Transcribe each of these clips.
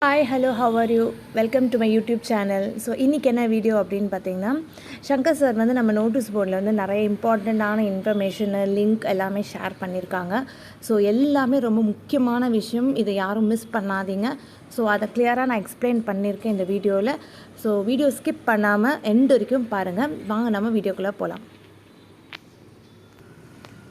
Hi hello how are you welcome to my YouTube channel. So இன்றைக்கி என்ன video அப்படின்னு பார்த்தீங்கன்னா, சங்கர் சார் வந்து நம்ம நோட்டீஸ் போர்டில் வந்து நிறைய இம்பார்ட்டண்ட்டான இன்ஃபர்மேஷனு லிங்க் எல்லாமே ஷேர் பண்ணியிருக்காங்க. ஸோ எல்லாமே ரொம்ப முக்கியமான விஷயம், இதை யாரும் மிஸ் பண்ணாதீங்க. ஸோ அதை கிளியராக நான் எக்ஸ்பிளைன் பண்ணியிருக்கேன் இந்த வீடியோவில். ஸோ வீடியோ ஸ்கிப் பண்ணாமல் எண்ட் வரைக்கும் பாருங்கள். வாங்க நம்ம வீடியோக்குள்ளே போகலாம்.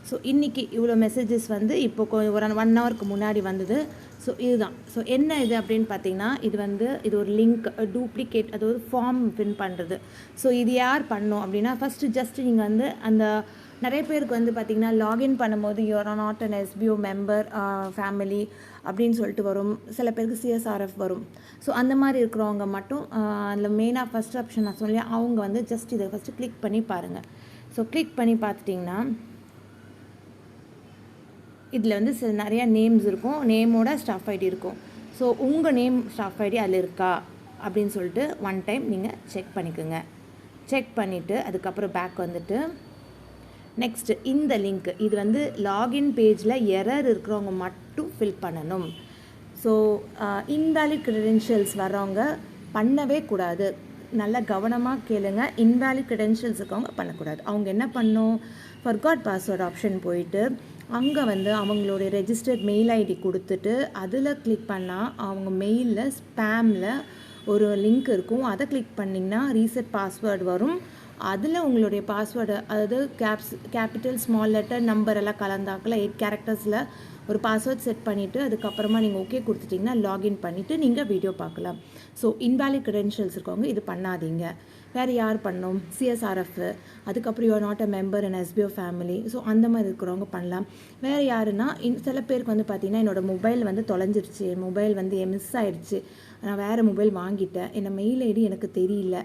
ஸோ இன்றைக்கி இவ்வளோ மெசேஜஸ் வந்து இப்போ ஒரு 1 ஹவருக்கு முன்னாடி வந்தது. ஸோ இதுதான். ஸோ என்ன இது அப்படின்னு பார்த்தீங்கன்னா, இது ஒரு லிங்க் டூப்ளிகேட், அது ஒரு ஃபார்ம் ஃபில் பண்ணுறது. ஸோ இது யார் பண்ணணும் அப்படின்னா, ஃபஸ்ட்டு ஜஸ்ட்டு நீங்கள் வந்து அந்த நிறைய பேருக்கு வந்து பார்த்திங்கன்னா லாகின் பண்ணும்போது you are not an SPO member family அப்படின்னு சொல்லிட்டு வரும். சில பேருக்கு சிஎஸ்ஆர்எஃப் வரும். ஸோ அந்த மாதிரி இருக்கிறவங்க மட்டும் அதில் மெயினாக ஃபஸ்ட் ஆப்ஷன் நான் சொல்லி அவங்க வந்து ஜஸ்ட் இதை ஃபஸ்ட்டு கிளிக் பண்ணி பாருங்கள். ஸோ கிளிக் பண்ணி பார்த்துட்டிங்கன்னா இதில் வந்து நிறையா நேம்ஸ் இருக்கும், நேமோட ஸ்டாஃப் ஐடி இருக்கும். ஸோ உங்கள் நேம் ஸ்டாஃப் ஐடி அதில் இருக்கா அப்படின்னு சொல்லிட்டு ஒன் டைம் நீங்கள் செக் பண்ணிக்கோங்க. செக் பண்ணிவிட்டு அதுக்கப்புறம் பேக் வந்துட்டு நெக்ஸ்ட்டு இந்த லிங்க் இது வந்து லாகின் பேஜில் எரர் இருக்கிறவங்க மட்டும் ஃபில் பண்ணணும். ஸோ இன்வேலிட் க்ரெடென்ஷியல்ஸ் வர்றவங்க பண்ணவே கூடாது. நல்லா கவனமாக கேளுங்க. இன்வேலிட் க்ரெடென்ஷியல்ஸ் இருக்கவங்க பண்ணக்கூடாது. அவங்க என்ன பண்ணணும், ஃபர்காட் பாஸ்வேர்ட் ஆப்ஷன் போயிட்டு அங்கே வந்து அவங்களுடைய ரெஜிஸ்டர்ட் மெயில் ஐடி கொடுத்துட்டு அதில் கிளிக் பண்ணால் அவங்க மெயிலில் ஸ்பேமில் ஒரு லிங்க் இருக்கும். அதை கிளிக் பண்ணிங்கன்னா ரீசெட் பாஸ்வேர்டு வரும். அதில் உங்களுடைய பாஸ்வேர்டு, அதாவது கேபிட்டல் ஸ்மால் லெட்டர் நம்பர் எல்லாம் கலந்தாக்கில் 8 கேரக்டர்ஸில் ஒரு பாஸ்வேர்ட் செட் பண்ணிவிட்டு அதுக்கப்புறமா நீங்கள் ஓகே கொடுத்துட்டிங்கன்னா லாகின் பண்ணிவிட்டு நீங்கள் வீடியோ பார்க்கலாம். ஸோ இன்வேலிட் க்ரெடென்ஷியல்ஸ் இருக்கவங்க இது பண்ணாதீங்க. வேறு யார் பண்ணணும், சிஎஸ்ஆர்எஃப், அதுக்கப்புறம் you are not a member in SPO family. So அந்த மாதிரி இருக்கிறவங்க பண்ணலாம். வேறு யாருன்னா சில பேருக்கு வந்து பார்த்திங்கன்னா என்னோடய மொபைல் வந்து தொலைஞ்சிருச்சு, மொபைல் வந்து மிஸ் ஆகிடுச்சு, நான் வேறு மொபைல் வாங்கிட்டேன், என்ன மெயில் ஐடி எனக்கு தெரியல,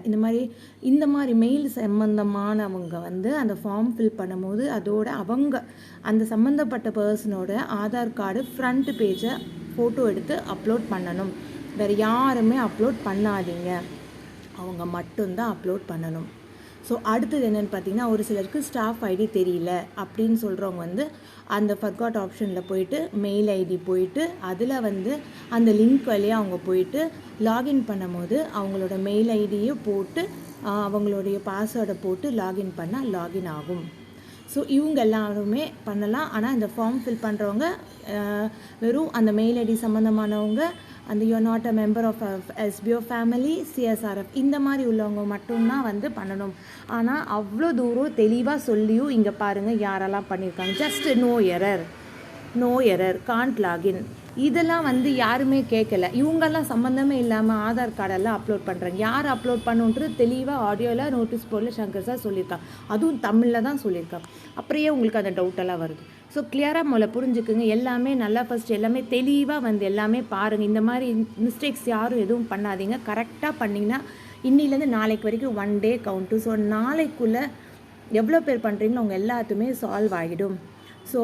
இந்த மாதிரி மெயில் சம்மந்தமானவங்க வந்து அந்த ஃபார்ம் ஃபில் பண்ணும்போது அதோட அவங்க அந்த சம்மந்தப்பட்ட பர்சனோட ஆதார் கார்டு ஃப்ரண்ட் பேஜை ஃபோட்டோ எடுத்து அப்லோட் பண்ணணும். வேறு யாருமே அப்லோட் பண்ணாதீங்க, அவங்க மட்டும்தான் அப்லோட் பண்ணணும். ஸோ அடுத்தது என்னென்னு பார்த்தீங்கன்னா, ஒரு சிலருக்கு ஸ்டாஃப் ஐடி தெரியல அப்படின்னு சொல்கிறவங்க வந்து அந்த ஃபர்காட் ஆப்ஷனில் போயிட்டு மெயில் ஐடி போயிட்டு அதில் வந்து அந்த லிங்க் வழியாக அவங்க போயிட்டு லாகின் பண்ணும்போது அவங்களோட மெயில் ஐடியை போட்டு அவங்களுடைய பாஸ்வேர்டை போட்டு லாகின் பண்ணால் லாகின் ஆகும். ஸோ இவங்க எல்லாருமே பண்ணலாம். ஆனால் இந்த ஃபார்ம் ஃபில் பண்ணுறவங்க வெறும் அந்த மெயில் ஐடி சம்மந்தமானவங்க, அந்த you are not a member of SPO family, CSRF இந்த மாதிரி உள்ளவங்க மட்டும்தான் வந்து பண்ணணும். ஆனால் அவ்வளோ தூரம் தெளிவாக சொல்லியும் இங்கே பாருங்கள் யாரெல்லாம் பண்ணியிருக்காங்க. Just no error can't login இதெல்லாம் வந்து யாருமே கேட்கல. இவங்கெல்லாம் சம்மந்தமே இல்லாமல் ஆதார் கார்டெல்லாம் அப்லோட் பண்ணுறாங்க. யார் அப்லோட் பண்ணுன்றது தெளிவாக ஆடியோவில் நோட்டீஸ் போர்டில் சங்கர் சார் சொல்லியிருக்காங்க. அதுவும் தமிழில் தான் சொல்லியிருக்காங்க. அப்படியே உங்களுக்கு அந்த டவுட்டெல்லாம் வருது. ஸோ கிளியராக முதல்ல புரிஞ்சுக்குங்க. எல்லாமே நல்லா ஃபஸ்ட் எல்லாமே தெளிவாக வந்து எல்லாமே பாருங்கள். இந்த மாதிரி மிஸ்டேக்ஸ் யாரும் எதுவும் பண்ணாதீங்க. கரெக்டாக பண்ணிங்கன்னா இன்னிலேருந்து நாளைக்கு வரைக்கும் 1 டே கவுண்ட்டு. ஸோ நாளைக்குள்ளே எவ்வளோ பேர் பண்ணுறீங்களோ அவங்க எல்லாத்துமே சால்வ் ஆகிடும். ஸோ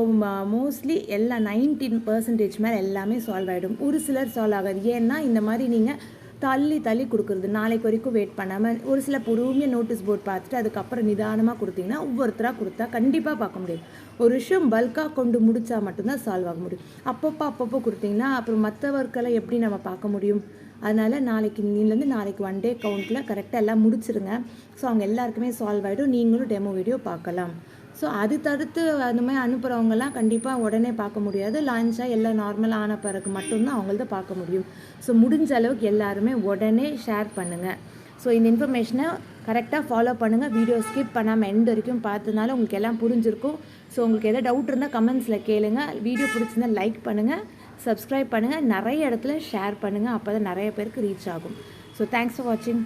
மோஸ்ட்லி எல்லா 19% மேலே எல்லாமே சால்வ் ஆகிடும். ஒரு சிலர் சால்வ் ஆகாது. ஏன்னா இந்த மாதிரி நீங்கள் தள்ளி கொடுக்குறது, நாளைக்கு வரைக்கும் வெயிட் பண்ணாமல் ஒரு சில பொறுமையாக நோட்டீஸ் போர்ட் பார்த்துட்டு அதுக்கப்புறம் நிதானமாக கொடுத்தீங்கன்னா ஒவ்வொருத்தராக கொடுத்தா கண்டிப்பாக பார்க்க முடியும். ஒரு விஷயம் பல்காக கொண்டு முடித்தா மட்டும்தான் சால்வ் ஆக முடியும். அப்பப்போ கொடுத்தீங்கன்னா அப்புறம் மற்ற ஒர்க்கெல்லாம் எப்படி நம்ம பார்க்க முடியும்? அதனால் இன்னிலேருந்து நாளைக்கு 1 டே கவுண்ட்டில் கரெக்டாக எல்லாம் முடிச்சிருங்க. ஸோ அவங்க எல்லாருக்குமே சால்வ் ஆகிடும். நீங்களும் டெமோ வீடியோ பார்க்கலாம். ஸோ அது தடுத்து அந்த மாதிரி அனுப்புகிறவங்கலாம் கண்டிப்பாக உடனே பார்க்க முடியாது. லான்ச்சாக எல்லாம் நார்மலாக ஆன பிறகு மட்டும்தான் அவங்கள்ட்ட பார்க்க முடியும். ஸோ முடிஞ்ச அளவுக்கு எல்லாருமே உடனே ஷேர் பண்ணுங்கள். ஸோ இந்த இன்ஃபர்மேஷனை கரெக்டாக ஃபாலோ பண்ணுங்கள். வீடியோ ஸ்கிப் பண்ணாமல் எண்ட் வரைக்கும் பார்த்ததுனால உங்களுக்கு எல்லாம் புரிஞ்சிருக்கும். ஸோ உங்களுக்கு எதாவது டவுட் இருந்தால் கமெண்ட்ஸில் கேளுங்க. வீடியோ பிடிச்சிருந்தால் லைக் பண்ணுங்கள், சப்ஸ்கிரைப் பண்ணுங்கள், நிறைய இடத்துல ஷேர் பண்ணுங்கள். அப்போ தான் நிறைய பேருக்கு ரீச் ஆகும். ஸோ தேங்க்ஸ் ஃபார் வாட்சிங்.